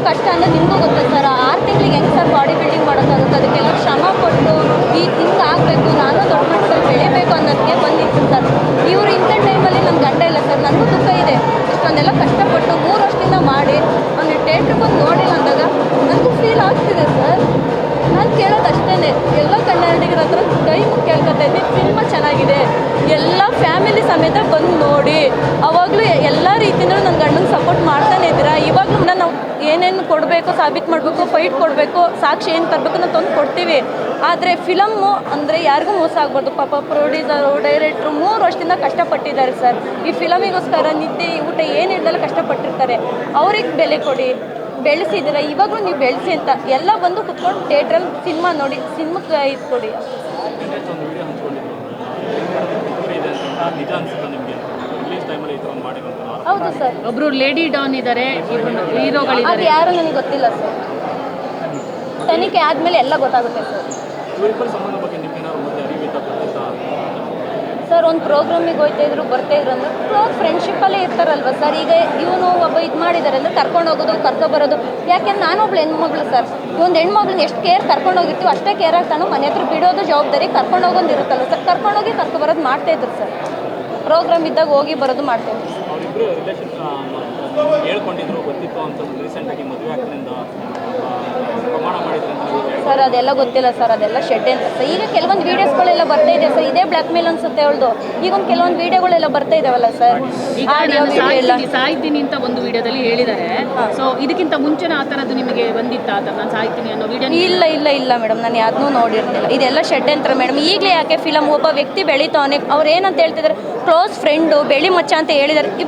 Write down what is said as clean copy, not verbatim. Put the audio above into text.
ಕಷ್ಟ ಅಂದರೆ ನಿಮಗೂ ಗೊತ್ತಾ ಸರ್. 6 ತಿಂಗಳಿಗೆ ಹೆಂಗೆ ಸರ್ ಬಾಡಿ ಬಿಲ್ಡಿಂಗ್ ಮಾಡೋಕ್ಕಾಗುತ್ತೆ? ಅದಕ್ಕೆಲ್ಲ ಶ್ರಮ ಪಟ್ಟು ಹಿಂಗೆ ಆಗಬೇಕು, ನಾನು ದೊಡ್ಡ ಮಟ್ಟದಲ್ಲಿ ಬೆಳಿಬೇಕು ಅನ್ನೋದಕ್ಕೆ ಬಂದಿತ್ತು ಸರ್. ಇವರು ಇಂಥ ಟೈಮಲ್ಲಿ ನನ್ನ ಗಂಡ ಇಲ್ಲ ಸರ್. ನನಗೂ ದುಃಖ ಇದೆ. ಇಷ್ಟೊಂದೆಲ್ಲ ಕಷ್ಟಪಟ್ಟು 3 ವರ್ಷದಿಂದ ಮಾಡಿ ಅವ್ನು ಥಿಯೇಟ್ರಿಗೆ ಬಂದು ನೋಡಿಲ್ಲ ಅಂದಾಗ ನನಗೂ ಫೀಲ್ ಆಗ್ತಿದೆ ಸರ್. ನಾನು ಕೇಳೋದು ಅಷ್ಟೇ, ಎಲ್ಲ ಕನ್ನಡಿಗರ ಹತ್ರ ಕೈ ಮುಗಿ ಕೇಳ್ಕೊತಾ ಇದ್ವಿ, ಸಿನಿಮಾ ಚೆನ್ನಾಗಿದೆ, ಎಲ್ಲ ಫ್ಯಾಮಿಲಿ ಸಮೇತ ಬಂದು ನೋಡಿ. ಅವಾಗಲೂ ಎಲ್ಲ ರೀತಿಯೂ ನನ್ನ ಗಂಡಂಗೆ ಸಪೋರ್ಟ್ ಮಾಡ್ತಾನೆ ಇದ್ದೀರಾ. ಇವಾಗಲೂ ನಾವು ಏನೇನು ಕೊಡಬೇಕು, ಸಾಬೀತು ಮಾಡಬೇಕು, ಫೈಟ್ ಕೊಡಬೇಕು, ಸಾಕ್ಷಿ ಏನು ತರಬೇಕು ನಾವು ತಂದು ಕೊಡ್ತೀವಿ. ಆದರೆ ಫಿಲಮ್ಮು ಅಂದರೆ ಯಾರಿಗೂ ಮೋಸ ಆಗ್ಬಾರ್ದು. ಪಾಪ ಪ್ರೊಡ್ಯೂಸರು, ಡೈರೆಕ್ಟ್ರು 3 ವರ್ಷದಿಂದ ಕಷ್ಟಪಟ್ಟಿದ್ದಾರೆ ಸರ್. ಈ ಫಿಲಮಿಗೋಸ್ಕರ ನಿದ್ದೆ ಊಟ ಏನು ಇಲ್ದಲ್ಲ ಕಷ್ಟಪಟ್ಟಿರ್ತಾರೆ. ಅವ್ರಿಗೆ ಬೆಲೆ ಕೊಡಿ, ಬೆಳೆಸಿದ್ದೀರ, ಇವಾಗಲೂ ನೀವು ಬೆಳೆಸಿ ಅಂತ ಎಲ್ಲ ಬಂದು ಕುತ್ಕೊಂಡು ಥಿಯೇಟ್ರಲ್ಲಿ ಸಿನಿಮಾ ನೋಡಿ, ಸಿನಿಮಾಕ್ಕೆ ಇದು ಕೊಡಿ. ಹೌದು ಸರ್. ಒಬ್ರು ಲೇಡಿ ಡಾನ್ ಇದ್ದಾರೆ, ಹೀರೋಗಳು. ಅದು ಯಾರು ನನಗೆ ಗೊತ್ತಿಲ್ಲ ಸರ್. ತನಿಖೆ ಆದಮೇಲೆ ಎಲ್ಲ ಗೊತ್ತಾಗುತ್ತೆ ಸರ್. ಸರ್ ಒಂದು ಪ್ರೋಗ್ರಾಮಿಗೆ ಹೋಗ್ತಾ ಇದ್ರು, ಬರ್ತಾ ಇದ್ರು ಅಂದ್ರೆ ಕ್ಲೋಸ್ ಫ್ರೆಂಡ್ಶಿಪ್ಪಲ್ಲೇ ಇರ್ತಾರಲ್ವ ಸರ್. ಈಗ ಇವನು ಒಬ್ಬ ಇದು ಮಾಡಿದ್ದಾರೆ ಅಂದರೆ ಕರ್ಕೊಂಡು ಹೋಗೋದು, ಕರ್ಕೊಬರೋದು. ಯಾಕೆಂದ್ರೆ ನಾನೊಬ್ಳು ಹೆಣ್ಮಗಳು ಸರ್. ಒಂದು ಹೆಣ್ಮಗ್ಳನ್ನ ಎಷ್ಟು ಕೇರ್ ಕರ್ಕೊಂಡು ಹೋಗಿರ್ತೀವಿ ಅಷ್ಟೇ ಕೇರ್ ಆಗ್ತಾನು ಮನೆ ಹತ್ರ ಬಿಡೋದು ಜವಾಬ್ದಾರಿ, ಕರ್ಕೊಂಡು ಹೋಗೋದು ಇರುತ್ತಲ್ಲ ಸರ್. ಕರ್ಕೊಂಡೋಗಿ ಕರ್ಕೊಬರೋದು ಮಾಡ್ತಾಯಿದ್ರು ಸರ್. ಪ್ರೋಗ್ರಾಮ್ ಇದ್ದಾಗ ಹೋಗಿ ಬರೋದು ಮಾಡ್ತಾಯಿದ್ರು ಸರ್. ಅದೆಲ್ಲ ಗೊತ್ತಿಲ್ಲ ಸರ್, ಅದೆಲ್ಲ ಶೆಡ್ ಅಂತ ಸರ್. ಈಗ ಕೆಲವೊಂದು ವೀಡಿಯೋಸ್ಗಳೆಲ್ಲ ಬರ್ತಾ ಇದೆ ಸರ್. ಇದೇ ಬ್ಲ್ಯಾಕ್ ಮೇಲ್ ಅನ್ಸುತ್ತೆ ಅವಳದು. ಈಗ ಒಂದು ಕೆಲವೊಂದು ವೀಡಿಯೋಗಳೆಲ್ಲ ಬರ್ತಾ ಇದಾವಲ್ಲ ಸರ್. ಸಾಯ್ತೀನಿ ಅಂತ ಒಂದು ವಿಡಿಯೋದಲ್ಲಿ ಹೇಳಿದ್ದಾರೆ. ಸೊ ಇದಕ್ಕಿಂತ ಮುಂಚೆನೇ ಆ ಥರದ್ದು ನಿಮಗೆ ಬಂದಿತ್ತಾ? ಆ ಥರ ನಾನು ಸಾಯ್ತೀನಿ ಅನ್ನೋ ವಿಡಿಯೋ? ಇಲ್ಲ ಮೇಡಮ್, ನಾನು ಯಾವ್ದನ್ನೂ ನೋಡಿರಲಿಲ್ಲ. ಇದೆಲ್ಲ ಶೆಡ್ ಅಂತ ಮೇಡಮ್. ಈಗಲೇ ಯಾಕೆ ಫಿಲಮ್ ಒಬ್ಬ ವ್ಯಕ್ತಿ ಬೆಳೀತಾವನೆ, ಅವ್ರು ಏನಂತ ಹೇಳ್ತಿದ್ದಾರೆ, ಕ್ಲೋಸ್ ಫ್ರೆಂಡು, ಬೆಳಿ ಮಚ್ಚ ಅಂತ ಹೇಳಿದ್ದಾರೆ. ಈ